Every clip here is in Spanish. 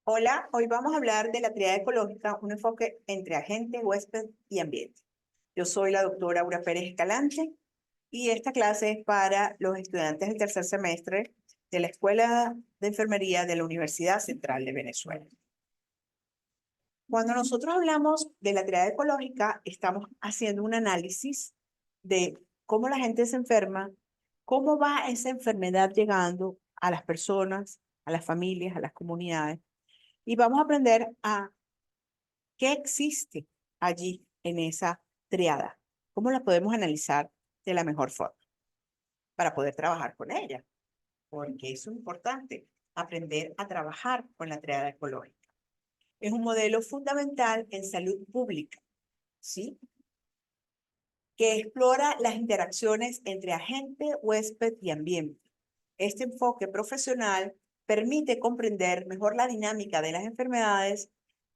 Hola, hoy vamos a hablar de la triada ecológica, un enfoque entre agente, huésped y ambiente. Yo soy la doctora Aura Pérez Escalante y esta clase es para los estudiantes del tercer semestre de la Escuela de Enfermería de la Universidad Central de Venezuela. Cuando nosotros hablamos de la triada ecológica, estamos haciendo un análisis de cómo la gente se enferma, cómo va esa enfermedad llegando a las personas, a las familias, a las comunidades. Y vamos a aprender a qué existe allí en esa triada, cómo la podemos analizar de la mejor forma para poder trabajar con ella, porque eso es importante, aprender a trabajar con la triada ecológica. Es un modelo fundamental en salud pública, ¿sí? Que explora las interacciones entre agente, huésped y ambiente. Este enfoque profesional permite comprender mejor la dinámica de las enfermedades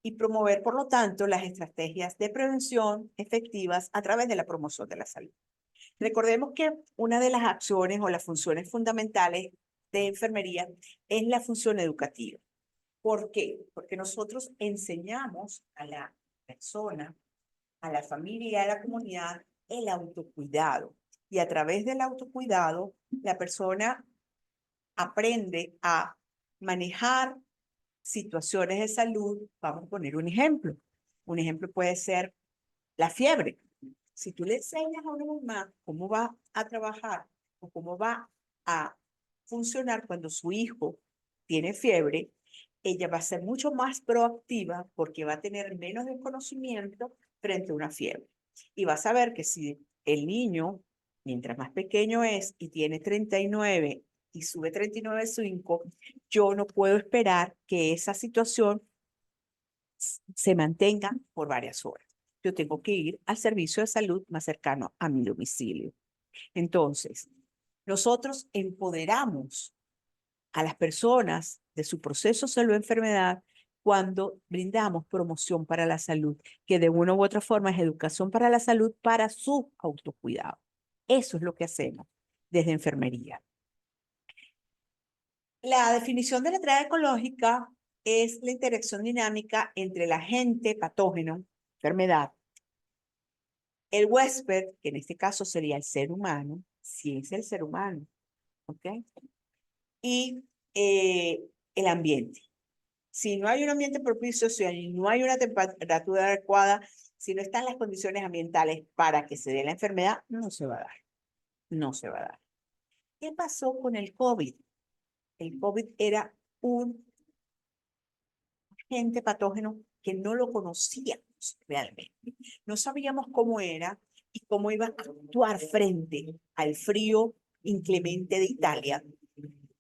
y promover, por lo tanto, las estrategias de prevención efectivas a través de la promoción de la salud. Recordemos que una de las acciones o las funciones fundamentales de enfermería es la función educativa. ¿Por qué? Porque nosotros enseñamos a la persona, a la familia y a la comunidad el autocuidado. Y a través del autocuidado, la persona aprende a manejar situaciones de salud. Vamos a poner un ejemplo. Un ejemplo puede ser la fiebre. Si tú le enseñas a una mamá cómo va a trabajar o cómo va a funcionar cuando su hijo tiene fiebre, ella va a ser mucho más proactiva porque va a tener menos desconocimiento frente a una fiebre. Y va a saber que si el niño, mientras más pequeño es y tiene 39 y sube 39,5, yo no puedo esperar que esa situación se mantenga por varias horas. Yo tengo que ir al servicio de salud más cercano a mi domicilio. Entonces, nosotros empoderamos a las personas de su proceso de salud-enfermedad cuando brindamos promoción para la salud, que de una u otra forma es educación para la salud para su autocuidado. Eso es lo que hacemos desde enfermería. La definición de la triada ecológica es la interacción dinámica entre el agente patógeno, enfermedad, el huésped, que en este caso sería el ser humano, si es el ser humano, ¿ok? Y el ambiente. Si no hay un ambiente propicio, si no hay una temperatura adecuada, si no están las condiciones ambientales para que se dé la enfermedad, no se va a dar. No se va a dar. ¿Qué pasó con el COVID? El COVID era un agente patógeno que no lo conocíamos realmente. No sabíamos cómo era y cómo iba a actuar frente al frío inclemente de Italia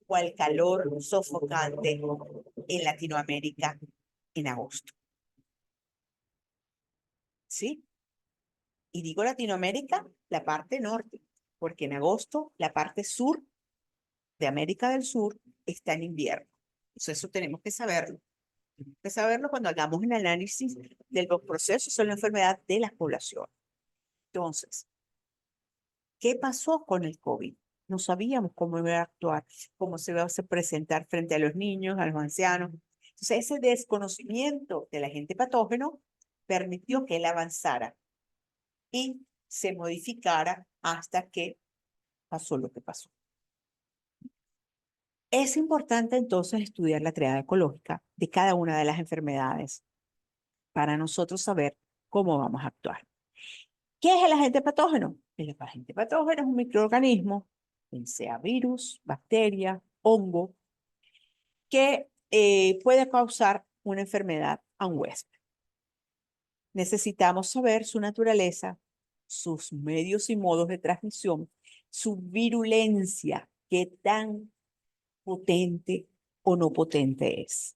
o al calor sofocante en Latinoamérica en agosto. ¿Sí? Y digo Latinoamérica, la parte norte, porque en agosto la parte sur de América del Sur está en invierno. Eso tenemos que saberlo. Tenemos que saberlo cuando hagamos un análisis de los procesos de la enfermedad de las poblaciones. Entonces, ¿qué pasó con el COVID? No sabíamos cómo iba a actuar, cómo se iba a presentar frente a los niños, a los ancianos. Entonces, ese desconocimiento del agente patógeno permitió que él avanzara y se modificara hasta que pasó lo que pasó. Es importante entonces estudiar la triada ecológica de cada una de las enfermedades para nosotros saber cómo vamos a actuar. ¿Qué es el agente patógeno? El agente patógeno es un microorganismo, sea virus, bacteria, hongo, que puede causar una enfermedad a un huésped. Necesitamos saber su naturaleza, sus medios y modos de transmisión, su virulencia, qué tan potente o no potente es,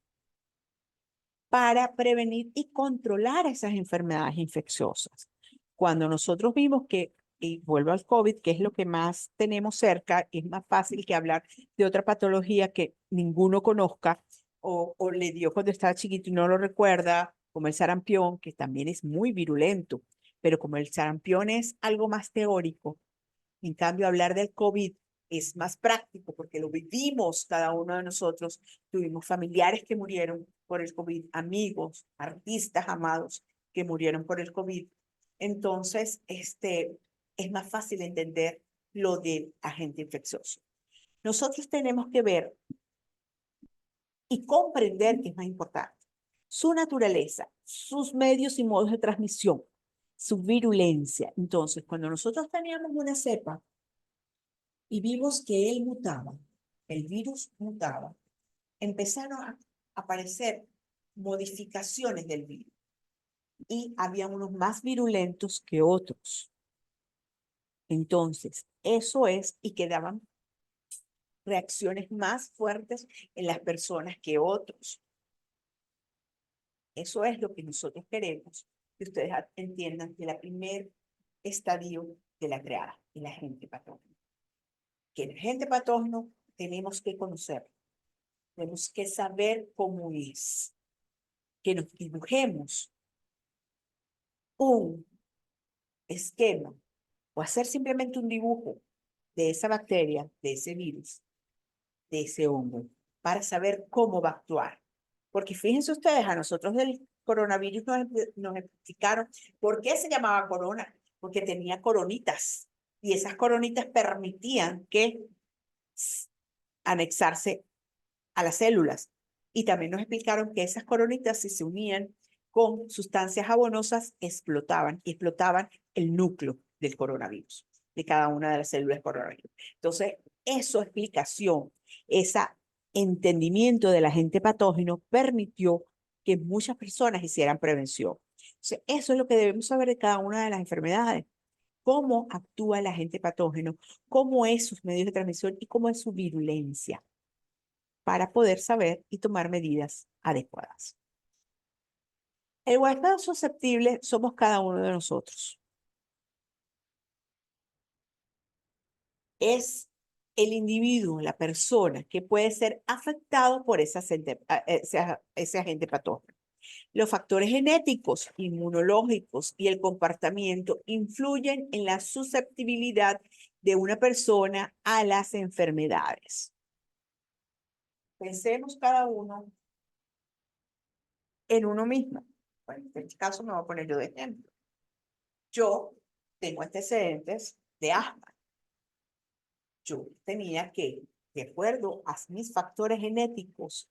para prevenir y controlar esas enfermedades infecciosas. Cuando nosotros vimos que, y vuelvo al COVID, que es lo que más tenemos cerca, es más fácil que hablar de otra patología que ninguno conozca o le dio cuando estaba chiquito y no lo recuerda, como el sarampión, que también es muy virulento, pero como el sarampión es algo más teórico, en cambio hablar del COVID es más práctico porque lo vivimos cada uno de nosotros. Tuvimos familiares que murieron por el COVID, amigos, artistas amados que murieron por el COVID. Entonces, es más fácil entender lo del agente infeccioso. Nosotros tenemos que ver y comprender que es más importante su naturaleza, sus medios y modos de transmisión, su virulencia. Entonces, cuando nosotros teníamos una cepa y vimos que él mutaba, el virus mutaba, empezaron a aparecer modificaciones del virus y había unos más virulentos que otros. Entonces, eso es, y quedaban reacciones más fuertes en las personas que otros. Eso es lo que nosotros queremos que ustedes entiendan que el primer estadio de la triada, el agente patógeno. Que el agente patógeno tenemos que conocerlo, tenemos que saber cómo es, que nos dibujemos un esquema o hacer simplemente un dibujo de esa bacteria, de ese virus, de ese hongo, para saber cómo va a actuar. Porque fíjense ustedes, a nosotros del coronavirus nos explicaron por qué se llamaba corona, porque tenía coronitas y esas coronitas permitían que anexarse a las células. Y también nos explicaron que esas coronitas, si se unían con sustancias jabonosas, explotaban y explotaban el núcleo del coronavirus, de cada una de las células del coronavirus. Entonces, esa explicación, ese entendimiento del agente patógeno permitió que muchas personas hicieran prevención. Entonces, eso es lo que debemos saber de cada una de las enfermedades. Cómo actúa el agente patógeno, cómo es sus medios de transmisión y cómo es su virulencia, para poder saber y tomar medidas adecuadas. El huésped susceptible somos cada uno de nosotros. Es el individuo, la persona que puede ser afectado por ese agente patógeno. Los factores genéticos, inmunológicos y el comportamiento influyen en la susceptibilidad de una persona a las enfermedades. Pensemos cada uno en uno mismo. Bueno, en este caso me voy a poner yo de ejemplo. Yo tengo antecedentes de asma. Yo tenía que, de acuerdo a mis factores genéticos,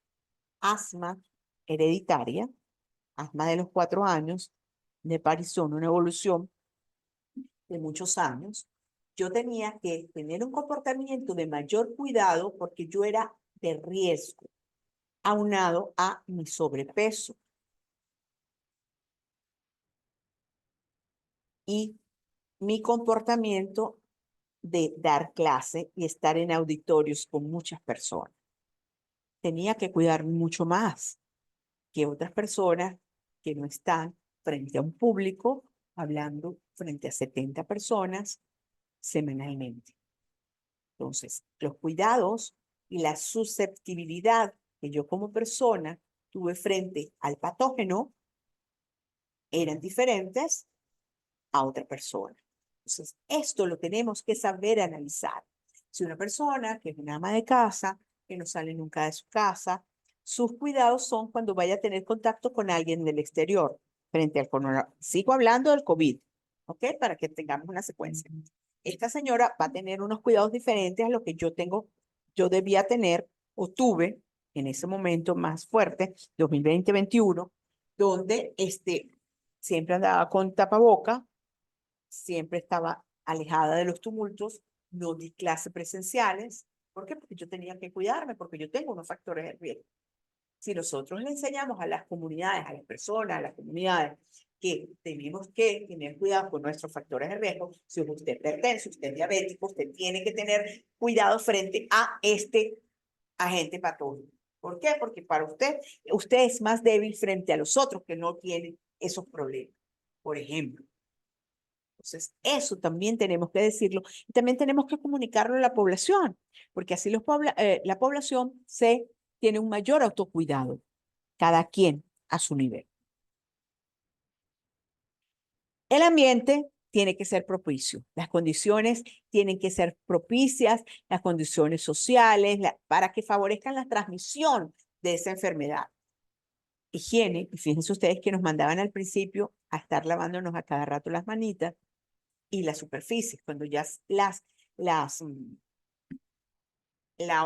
asma hereditaria, asma de los 4 años, de aparición, una evolución de muchos años, yo tenía que tener un comportamiento de mayor cuidado porque yo era de riesgo, aunado a mi sobrepeso y mi comportamiento de dar clase y estar en auditorios con muchas personas. Tenía que cuidar mucho más que otras personas que no están frente a un público hablando frente a 70 personas semanalmente. Entonces, los cuidados y la susceptibilidad que yo como persona tuve frente al patógeno eran diferentes a otra persona. Entonces, esto lo tenemos que saber analizar. Si una persona que es una ama de casa, que no sale nunca de su casa, sus cuidados son cuando vaya a tener contacto con alguien del exterior, frente al coronavirus. Sigo hablando del COVID, ¿ok? Para que tengamos una secuencia. Esta señora va a tener unos cuidados diferentes a los que yo debía tener o tuve en ese momento más fuerte, 2020-21, donde siempre andaba con tapaboca, siempre estaba alejada de los tumultos, no di clases presenciales. ¿Por qué? Porque yo tenía que cuidarme, porque yo tengo unos factores de riesgo. Si nosotros le enseñamos a las comunidades, a las personas, a las comunidades, que tenemos que tener cuidado con nuestros factores de riesgo, si usted es hipertenso, usted es diabético, usted tiene que tener cuidado frente a este agente patógeno. ¿Por qué? Porque para usted es más débil frente a los otros que no tienen esos problemas. Por ejemplo, entonces, eso también tenemos que decirlo y también tenemos que comunicarlo a la población, porque así la población tiene un mayor autocuidado, cada quien a su nivel. El ambiente tiene que ser propicio. Las condiciones tienen que ser propicias, las condiciones sociales, para que favorezcan la transmisión de esa enfermedad. Higiene, y fíjense ustedes que nos mandaban al principio a estar lavándonos a cada rato las manitas y las superficies, cuando ya la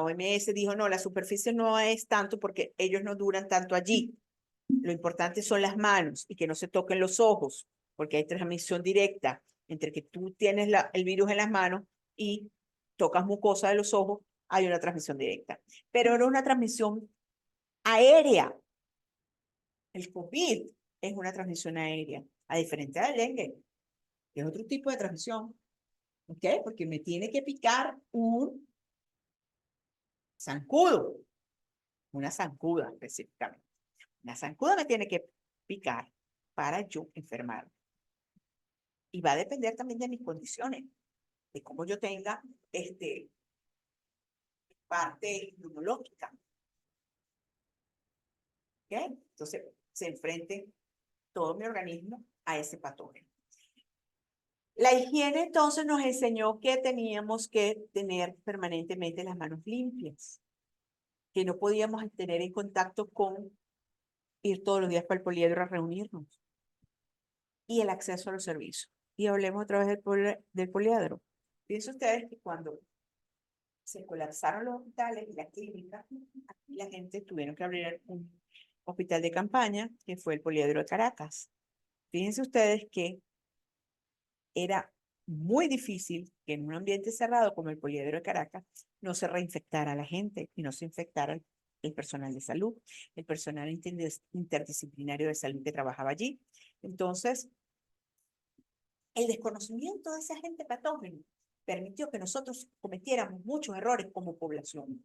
OMS dijo, no, la superficie no es tanto porque ellos no duran tanto allí. Lo importante son las manos y que no se toquen los ojos, porque hay transmisión directa entre que tú tienes el virus en las manos y tocas mucosa de los ojos, hay una transmisión directa. Pero era una transmisión aérea. El COVID es una transmisión aérea, a diferencia del dengue, que es otro tipo de transmisión. ¿Ok? Porque me tiene que picar un zancudo, una zancuda específicamente. Una zancuda me tiene que picar para yo enfermar. Y va a depender también de mis condiciones, de cómo yo tenga parte inmunológica. ¿Ok? Entonces, se enfrente todo mi organismo a ese patógeno. La higiene entonces nos enseñó que teníamos que tener permanentemente las manos limpias, que no podíamos tener en contacto con ir todos los días para el poliedro a reunirnos, y el acceso a los servicios. Y hablemos otra vez del poliedro. Piensen ustedes que cuando se colapsaron los hospitales y las clínicas, aquí la gente tuvieron que abrir un hospital de campaña, que fue el Poliedro de Caracas. Fíjense ustedes que era muy difícil que en un ambiente cerrado como el Poliedro de Caracas no se reinfectara a la gente y no se infectara el personal de salud, el personal interdisciplinario de salud que trabajaba allí. Entonces, el desconocimiento de ese agente patógeno permitió que nosotros cometiéramos muchos errores como población.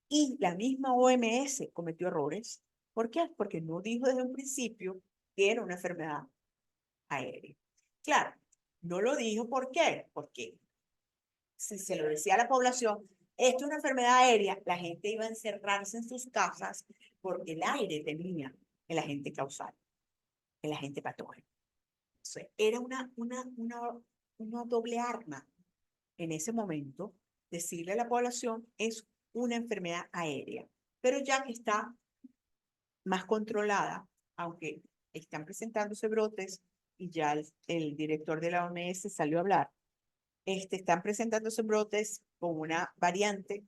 Y la misma OMS cometió errores. ¿Por qué? Porque no dijo desde un principio que era una enfermedad aérea. Claro, no lo dijo. ¿Por qué? Porque si se lo decía a la población, esto es una enfermedad aérea, la gente iba a encerrarse en sus casas porque el aire tenía el agente causal, el agente patógeno. Entonces, era una doble arma en ese momento decirle a la población es una enfermedad aérea. Pero ya que está más controlada, aunque están presentándose brotes y ya el director de la OMS salió a hablar, están presentándose brotes con una variante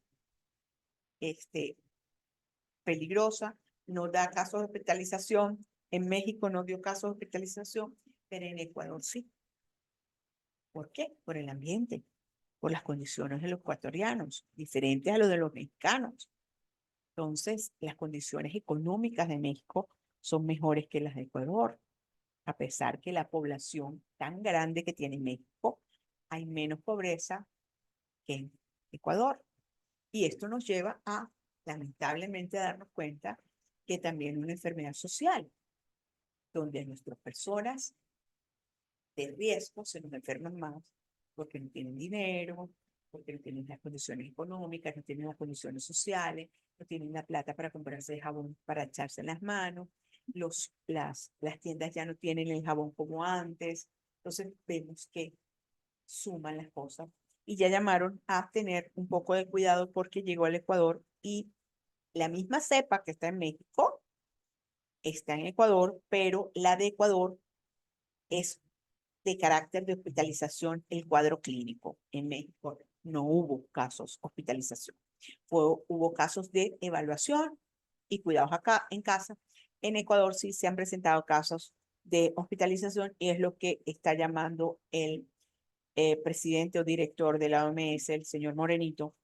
peligrosa, no da casos de hospitalización, en México no dio casos de hospitalización, pero en Ecuador sí. ¿Por qué? Por el ambiente, por las condiciones de los ecuatorianos, diferentes a los de los mexicanos. Entonces, las condiciones económicas de México son mejores que las de Ecuador, a pesar que la población tan grande que tiene México, hay menos pobreza que en Ecuador. Y esto nos lleva a, lamentablemente, a darnos cuenta que también es una enfermedad social, donde nuestras personas de riesgo se nos enferman más porque no tienen dinero, porque no tienen las condiciones económicas, no tienen las condiciones sociales, no tienen la plata para comprarse el jabón para echarse en las manos, las tiendas ya no tienen el jabón como antes. Entonces vemos que suman las cosas y ya llamaron a tener un poco de cuidado porque llegó al Ecuador y la misma cepa que está en México está en Ecuador, pero la de Ecuador es de carácter de hospitalización el cuadro clínico. En México no hubo casos de hospitalización. Hubo casos de evaluación y cuidados acá en casa. En Ecuador sí se han presentado casos de hospitalización y es lo que está llamando el presidente o director de la OMS, el señor Morenito,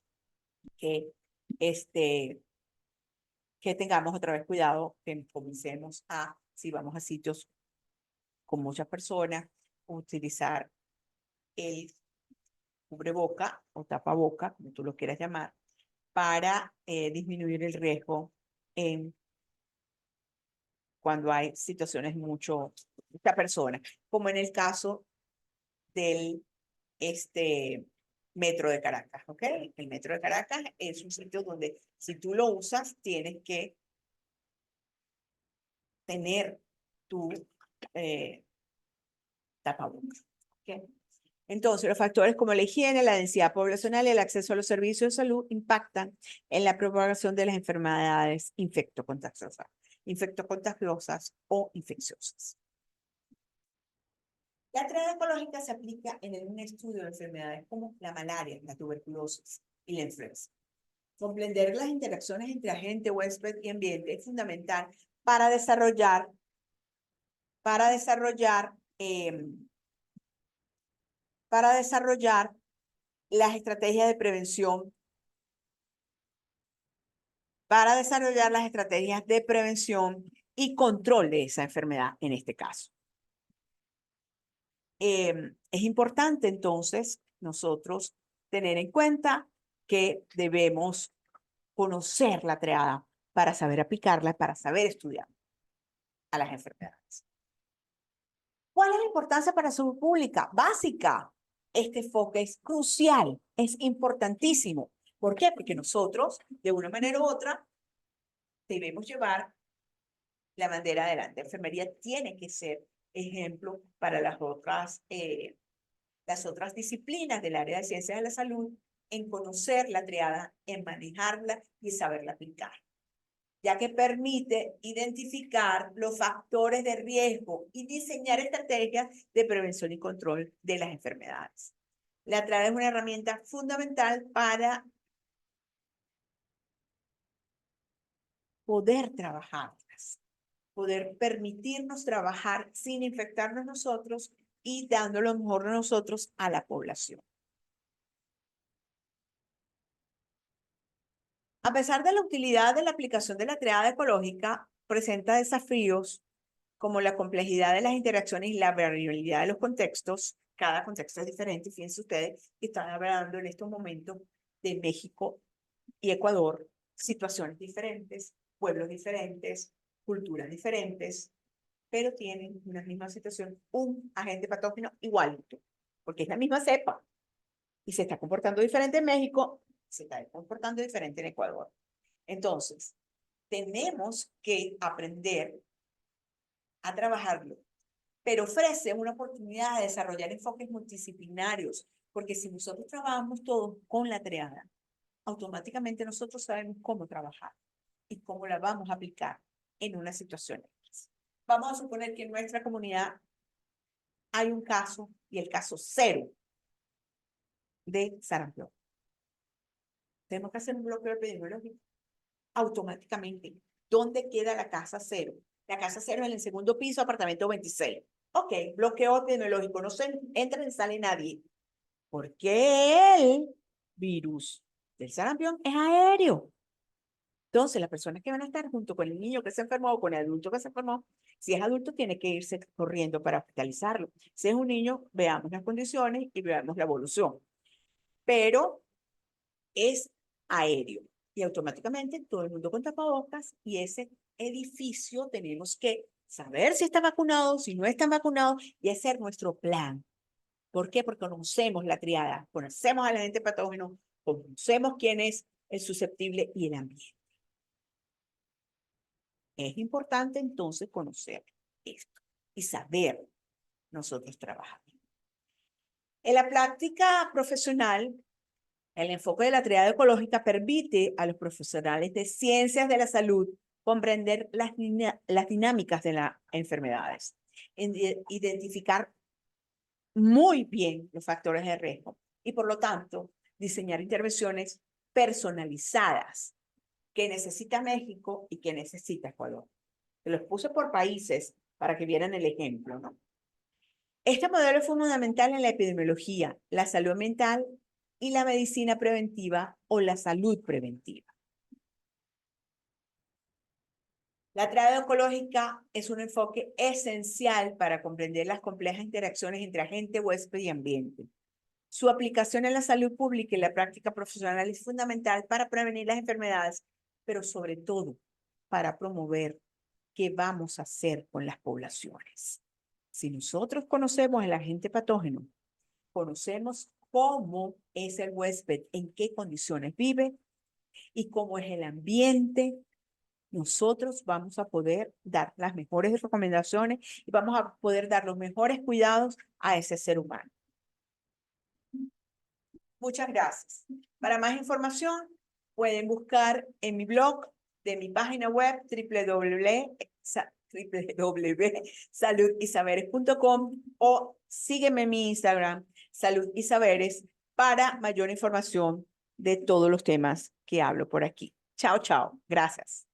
que, que tengamos otra vez cuidado, que comencemos a, si vamos a sitios con muchas personas, utilizar el cubreboca o tapaboca, como tú lo quieras llamar, para disminuir el riesgo en cuando hay situaciones mucha persona, como en el caso del metro de Caracas, ¿ok? El metro de Caracas es un sitio donde si tú lo usas, tienes que tener tu tapabocas, ¿Ok? Entonces, los factores como la higiene, la densidad poblacional y el acceso a los servicios de salud impactan en la propagación de las enfermedades infectocontagiosas o infecciosas. La triada ecológica se aplica en un estudio de enfermedades como la malaria, la tuberculosis y la influenza. Comprender las interacciones entre agente, huésped y ambiente es fundamental para desarrollar las estrategias de prevención, y control de esa enfermedad en este caso. Es importante entonces nosotros tener en cuenta que debemos conocer la triada para saber aplicarla, para saber estudiar a las enfermedades. ¿Cuál es la importancia para la salud pública? Básica. Este enfoque es crucial, es importantísimo. ¿Por qué? Porque nosotros, de una manera u otra, debemos llevar la bandera adelante. La enfermería tiene que ser ejemplo para las otras disciplinas del área de ciencias de la salud en conocer la triada, en manejarla y saberla aplicar, ya que permite identificar los factores de riesgo y diseñar estrategias de prevención y control de las enfermedades. La triada es una herramienta fundamental para poder trabajarlas, poder permitirnos trabajar sin infectarnos nosotros y dando lo mejor de nosotros a la población. A pesar de la utilidad de la aplicación de la triada ecológica, presenta desafíos como la complejidad de las interacciones y la variabilidad de los contextos. Cada contexto es diferente. Fíjense ustedes que están hablando en estos momentos de México y Ecuador, situaciones diferentes, pueblos diferentes, culturas diferentes, pero tienen una misma situación, un agente patógeno igualito, porque es la misma cepa y se está comportando diferente en México, se está comportando diferente en Ecuador. Entonces, tenemos que aprender a trabajarlo, pero ofrece una oportunidad de desarrollar enfoques multidisciplinarios, porque si nosotros trabajamos todos con la triada, automáticamente nosotros sabemos cómo trabajar y cómo la vamos a aplicar en una situación X. Vamos a suponer que en nuestra comunidad hay un caso y el caso 0 de sarampión. Tenemos que hacer un bloqueo epidemiológico automáticamente. ¿Dónde queda la casa 0? La casa 0 es en el segundo piso, apartamento 26. Ok, bloqueo epidemiológico. No se entra ni sale nadie. Porque el virus del sarampión es aéreo. Entonces, las personas que van a estar junto con el niño que se enfermó o con el adulto que se enfermó, si es adulto, tiene que irse corriendo para hospitalizarlo. Si es un niño, veamos las condiciones y veamos la evolución. Pero es aéreo y automáticamente todo el mundo con tapabocas y ese edificio tenemos que saber si está vacunado, si no está vacunado y hacer nuestro plan. ¿Por qué? Porque conocemos la triada, conocemos al agente patógeno, conocemos quién es el susceptible y el ambiente. Es importante entonces conocer esto y saber nosotros trabajar. En la práctica profesional, el enfoque de la triada ecológica permite a los profesionales de ciencias de la salud comprender las dinámicas de las enfermedades, identificar muy bien los factores de riesgo y, por lo tanto, diseñar intervenciones personalizadas que necesita México y que necesita Ecuador. Se los puse por países para que vieran el ejemplo, ¿no? Este modelo es fundamental en la epidemiología, la salud mental y la medicina preventiva o la salud preventiva. La triada ecológica es un enfoque esencial para comprender las complejas interacciones entre agente, huésped y ambiente. Su aplicación en la salud pública y la práctica profesional es fundamental para prevenir las enfermedades, pero sobre todo para promover qué vamos a hacer con las poblaciones. Si nosotros conocemos el agente patógeno, conocemos cómo es el huésped, en qué condiciones vive y cómo es el ambiente, nosotros vamos a poder dar las mejores recomendaciones y vamos a poder dar los mejores cuidados a ese ser humano. Muchas gracias. Para más información, pueden buscar en mi blog de mi página web www.saludysaberes.com o sígueme en mi Instagram, Salud y Saberes, para mayor información de todos los temas que hablo por aquí. Chao, chao. Gracias.